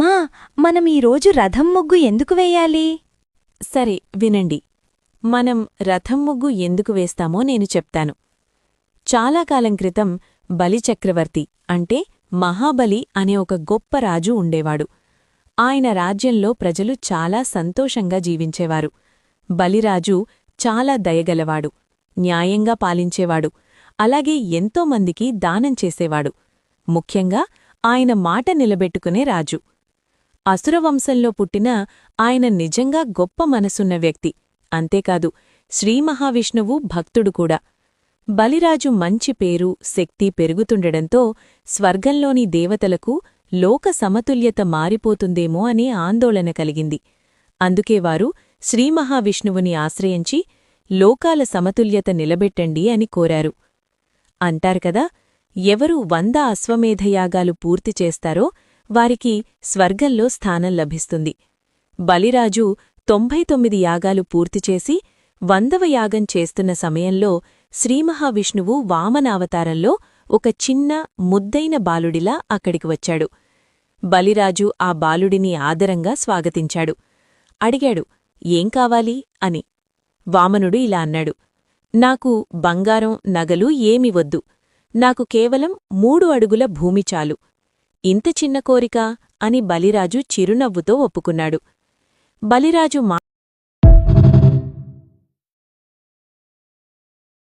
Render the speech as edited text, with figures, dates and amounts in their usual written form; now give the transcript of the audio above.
ఆ మనం ఈరోజు రథం ముగ్గు ఎందుకు వెయ్యాలి? సరే వినండి. మనం రథం ముగ్గు ఎందుకు వేస్తామో నేను చెప్తాను. చాలా కాలం క్రితం బలిచక్రవర్తి అంటే మహాబలి అనే ఒక గొప్ప రాజు ఉండేవాడు. ఆయన రాజ్యంలో ప్రజలు చాలా సంతోషంగా జీవించేవారు. బలిరాజు చాలా దయగలవాడు, న్యాయంగా పాలించేవాడు, అలాగే ఎంతోమందికి దానం చేసేవాడు. ముఖ్యంగా ఆయన మాట నిలబెట్టుకునే రాజు. అసురవంశంలో పుట్టిన ఆయన నిజంగా గొప్ప మనసున్న వ్యక్తి. అంతేకాదు, శ్రీమహావిష్ణువు భక్తుడు కూడా. బలిరాజు మంచి పేరు, శక్తి పెరుగుతుండడంతో స్వర్గంలోని దేవతలకు లోక సమతుల్యత మారిపోతుందేమో అనే ఆందోళన కలిగింది. అందుకే వారు శ్రీమహావిష్ణువుని ఆశ్రయించి లోకాల సమతుల్యత నిలబెట్టండి అని కోరారు. అంటారు కదా, ఎవరు 100 అశ్వమేధయాగాలు పూర్తి చేస్తారో వారికి స్వర్గంలో స్థానం లభిస్తుంది. బలిరాజు 99 యాగాలు పూర్తిచేసి 100వ యాగం చేస్తున్న సమయంలో శ్రీమహావిష్ణువు వామనావతారంలో ఒక చిన్న ముద్దైన బాలుడిలా అక్కడికి వచ్చాడు. బలిరాజు ఆ బాలుడిని ఆదరంగా స్వాగతించాడు. అడిగాడు, ఏం కావాలి అని. వామనుడు ఇలా అన్నాడు, నాకు బంగారం, నగలు ఏమి వద్దు. నాకు కేవలం 3 అడుగుల భూమి చాలు. ఇంత చిన్న కోరిక అని బలిరాజు చిరునవ్వుతో ఒప్పుకున్నాడు. బలిరాజు